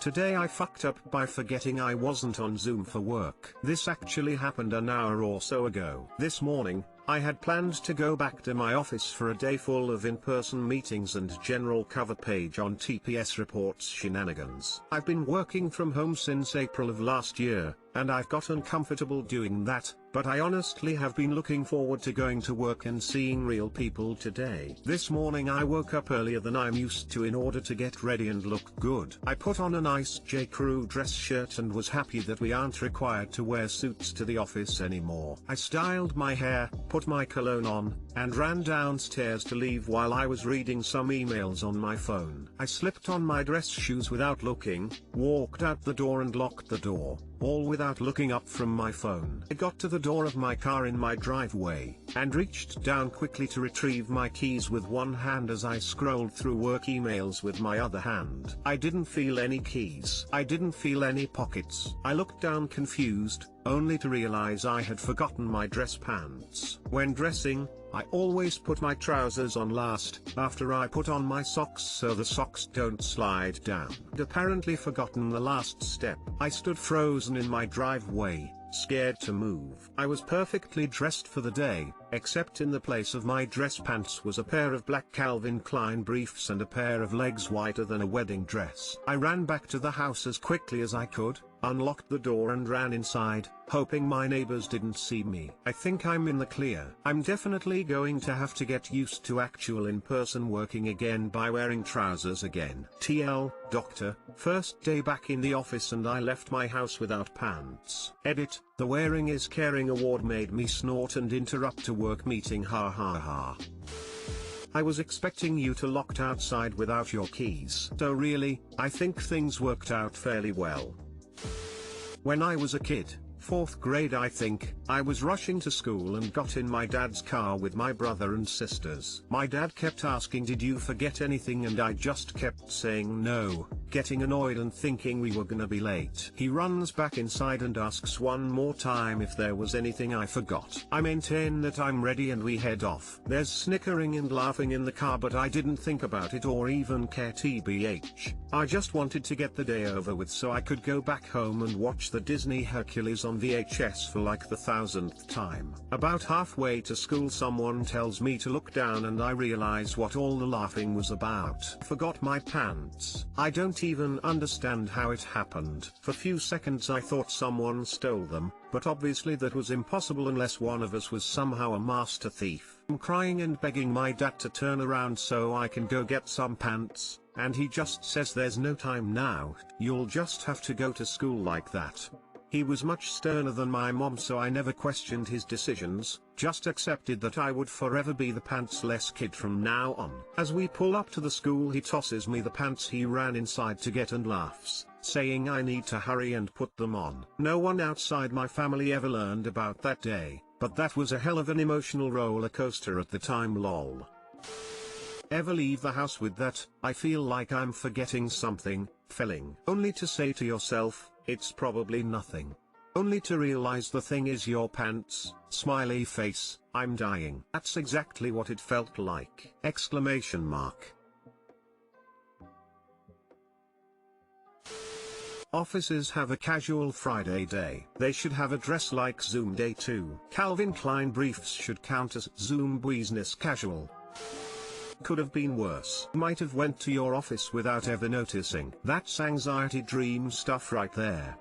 Today I fucked up by forgetting I wasn't on Zoom for work. This actually happened an hour or so ago. This morning, I had planned to go back to my office for a day full of in-person meetings and general cover page on TPS reports shenanigans. I've been working from home since April of last year, and I've gotten comfortable doing that, but I honestly have been looking forward to going to work and seeing real people today. This morning I woke up earlier than I'm used to in order to get ready and look good. I put on a nice J.Crew dress shirt and was happy that we aren't required to wear suits to the office anymore. I styled my hair, put my cologne on, and ran downstairs to leave while I was reading some emails on my phone. I slipped on my dress shoes without looking, walked out the door and locked the door, all without looking up from my phone. I got to the door of my car in my driveway, and reached down quickly to retrieve my keys with one hand as I scrolled through work emails with my other hand. I didn't feel any keys. I didn't feel any pockets. I looked down confused, only to realize I had forgotten my dress pants. When dressing, I always put my trousers on last, after I put on my socks so the socks don't slide down. I'd apparently forgotten the last step. I stood frozen in my driveway, scared to move. I was perfectly dressed for the day, except in the place of my dress pants was a pair of black Calvin Klein briefs and a pair of legs whiter than a wedding dress. I ran back to the house as quickly as I could, unlocked the door and ran inside, hoping my neighbors didn't see me. I think I'm in the clear. I'm definitely going to have to get used to actual in-person working again by wearing trousers again. TL, doctor, first day back in the office and I left my house without pants. Edit, the wearing is caring award made me snort and interrupt a work meeting, ha ha ha. I was expecting you to locked outside without your keys. So really, I think things worked out fairly well. When I was a kid, 4th grade I think, I was rushing to school and got in my dad's car with my brother and sisters. My dad kept asking, did you forget anything, and I just kept saying no, getting annoyed and thinking we were gonna be late. He runs back inside and asks one more time if there was anything I forgot. I maintain that I'm ready and we head off. There's snickering and laughing in the car, but I didn't think about it or even care tbh. I just wanted to get the day over with so I could go back home and watch the Disney Hercules on VHS for like the 1000th time. About halfway to school someone tells me to look down and I realize what all the laughing was about. Forgot my pants. I don't even understand how it happened. For few seconds I thought someone stole them, but obviously that was impossible unless one of us was somehow a master thief. I'm crying and begging my dad to turn around so I can go get some pants, and he just says there's no time now, you'll just have to go to school like that. He was much sterner than my mom, so I never questioned his decisions, just accepted that I would forever be the pantsless kid from now on. As we pull up to the school he tosses me the pants he ran inside to get and laughs, saying I need to hurry and put them on. No one outside my family ever learned about that day, but that was a hell of an emotional roller coaster at the time, lol. Ever leave the house with that, I feel like I'm forgetting something, feeling? Only to say to yourself, it's probably nothing. Only to realize the thing is your pants, smiley face, I'm dying. That's exactly what it felt like! Exclamation mark. Offices have a casual Friday day. They should have a dress like Zoom day too. Calvin Klein briefs should count as Zoom business casual. Could have been worse. Might have went to your office without ever noticing. That's anxiety dream stuff right there.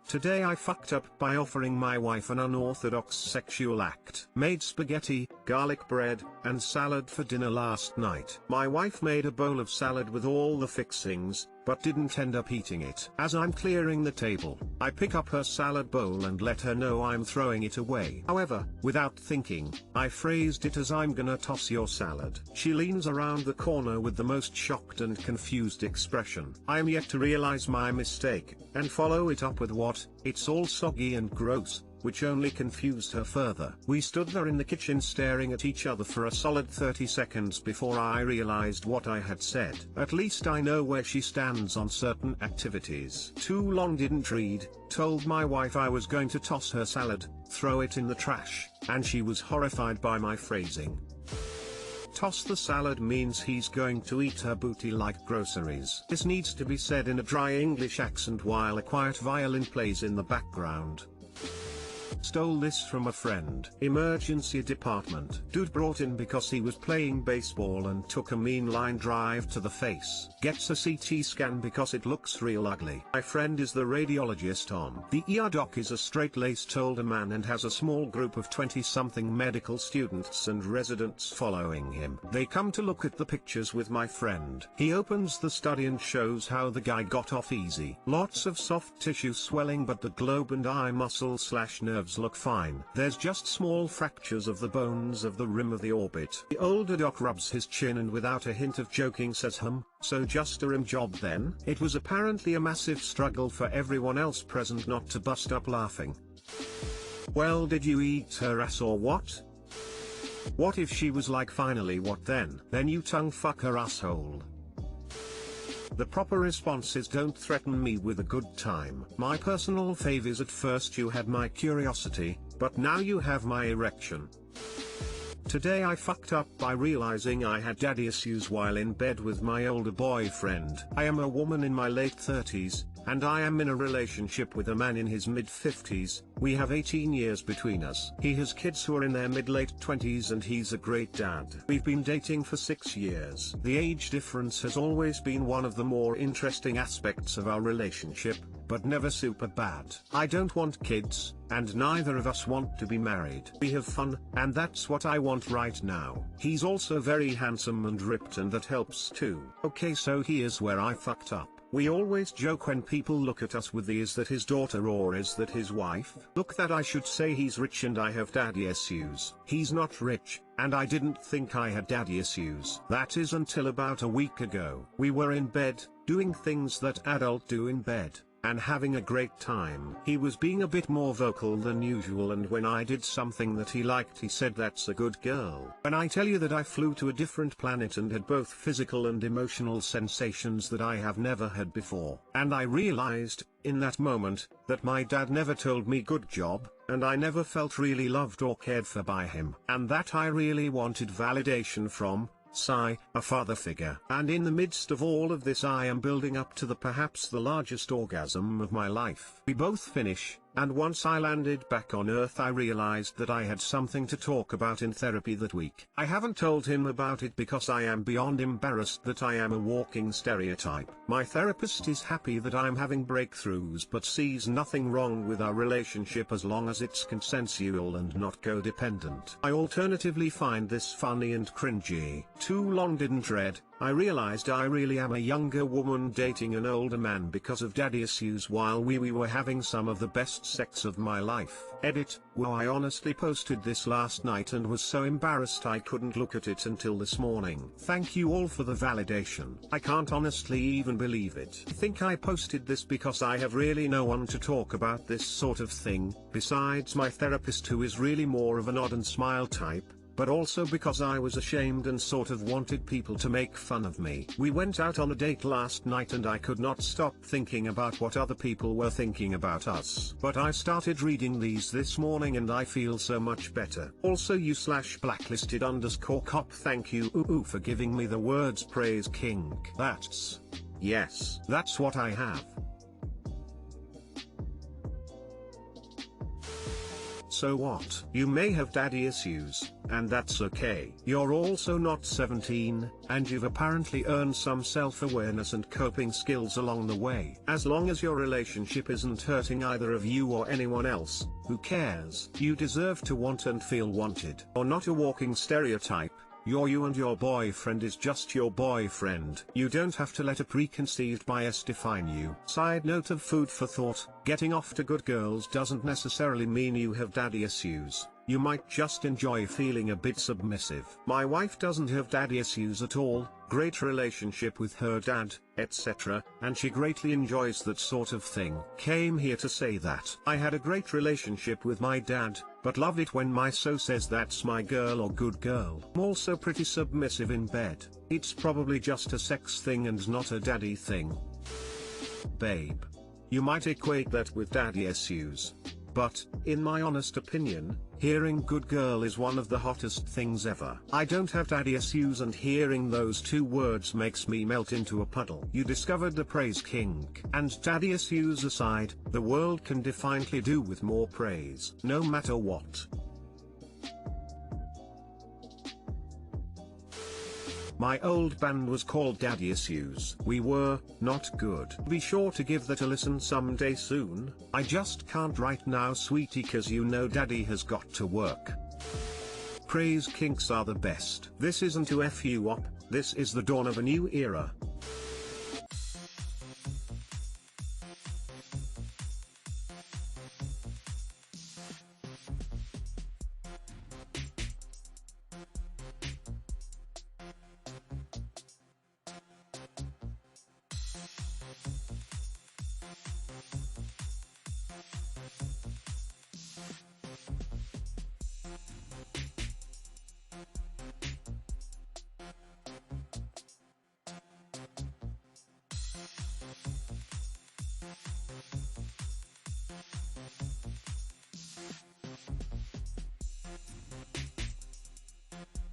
Today I fucked up by offering my wife an unorthodox sexual act. Made spaghetti, garlic bread, and salad for dinner last night. My wife made a bowl of salad with all the fixings, but didn't end up eating it. As I'm clearing the table, I pick up her salad bowl and let her know I'm throwing it away. However, without thinking, I phrased it as I'm gonna toss your salad. She leans around the corner with the most shocked and confused expression. I am yet to realize my mistake, and follow it up with what, it's all soggy and gross, which only confused her further. We stood there in the kitchen staring at each other for a solid 30 seconds before I realized what I had said. At least I know where she stands on certain activities. Too long didn't read, told my wife I was going to toss her salad, throw it in the trash, and she was horrified by my phrasing. Toss the salad means he's going to eat her booty like groceries. This needs to be said in a dry English accent while a quiet violin plays in the background. Stole this from a friend. Emergency department. Dude brought in because he was playing baseball and took a mean line drive to the face. Gets a CT scan because it looks real ugly. My friend is the radiologist on. The ER doc is a straight-laced older man and has a small group of 20-something medical students and residents following him. They come to look at the pictures with my friend. He opens the study and shows how the guy got off easy. Lots of soft tissue swelling, but the globe and eye muscle/nerves look fine. There's just small fractures of the bones of the rim of the orbit. The older doc rubs his chin and without a hint of joking says, so just a rim job then? It was apparently a massive struggle for everyone else present not to bust up laughing. Well, did you eat her ass or what? What if she was like, finally what then? Then you tongue fuck her asshole. The proper response is, don't threaten me with a good time. My personal fave is, at first you had my curiosity, but now you have my erection. Today I fucked up by realizing I had daddy issues while in bed with my older boyfriend. I am a woman in my late 30s, and I am in a relationship with a man in his mid-50s. We have 18 years between us. He has kids who are in their mid-late 20s and he's a great dad. We've been dating for 6 years. The age difference has always been one of the more interesting aspects of our relationship, but never super bad. I don't want kids, and neither of us want to be married. We have fun, and that's what I want right now. He's also very handsome and ripped, and that helps too. Okay, so here's where I fucked up. We always joke when people look at us with the "is that his daughter or is that his wife?" Look, that I should say he's rich and I have daddy issues. He's not rich, and I didn't think I had daddy issues. That is until about a week ago. We were in bed, doing things that adults do in bed, and having a great time. He was being a bit more vocal than usual, and when I did something that he liked, he said, "That's a good girl." When I tell you that I flew to a different planet and had both physical and emotional sensations that I have never had before. And I realized, in that moment, that my dad never told me good job, and I never felt really loved or cared for by him. And that I really wanted validation from, a father figure. And in the midst of all of this, I am building up to perhaps the largest orgasm of my life. We both finish, and once I landed back on Earth, I realized that I had something to talk about in therapy that week. I haven't told him about it because I am beyond embarrassed that I am a walking stereotype. My therapist is happy that I'm having breakthroughs, but sees nothing wrong with our relationship as long as it's consensual and not codependent. I alternatively find this funny and cringy. Too long didn't read. I realized I really am a younger woman dating an older man because of daddy issues while we were having some of the best sex of my life. Edit. Well, I honestly posted this last night and was so embarrassed I couldn't look at it until this morning. Thank you all for the validation. I can't honestly even believe it. I think I posted this because I have really no one to talk about this sort of thing, besides my therapist, who is really more of a nod and smile type, but also because I was ashamed and sort of wanted people to make fun of me. We went out on a date last night and I could not stop thinking about what other people were thinking about us. But I started reading these this morning and I feel so much better. Also, you/blacklisted_cop, thank you for giving me the words praise kink. Yes, that's what I have. So what? You may have daddy issues, and that's okay. You're also not 17, and you've apparently earned some self-awareness and coping skills along the way. As long as your relationship isn't hurting either of you or anyone else, who cares? You deserve to want and feel wanted. You're not a walking stereotype. You and your boyfriend is just your boyfriend. You don't have to let a preconceived bias define you. Side note of food for thought: getting off to good girls doesn't necessarily mean you have daddy issues. You might just enjoy feeling a bit submissive. My wife doesn't have daddy issues at all, great relationship with her dad, etc., and she greatly enjoys that sort of thing. Came here to say that I had a great relationship with my dad, but love it when my so says that's my girl or good girl. I'm also pretty submissive in bed. It's probably just a sex thing and not a daddy thing. Babe. You might equate that with daddy issues. But, in my honest opinion, hearing good girl is one of the hottest things ever. I don't have daddy issues, and hearing those two words makes me melt into a puddle. You discovered the praise kink. And daddy issues aside, the world can definitely do with more praise, no matter what. My old band was called Daddy Issues. We were not good. Be sure to give that a listen someday soon. I just can't right now, sweetie, cause you know daddy has got to work. Praise kinks are the best. This isn't to F you up, this is the dawn of a new era.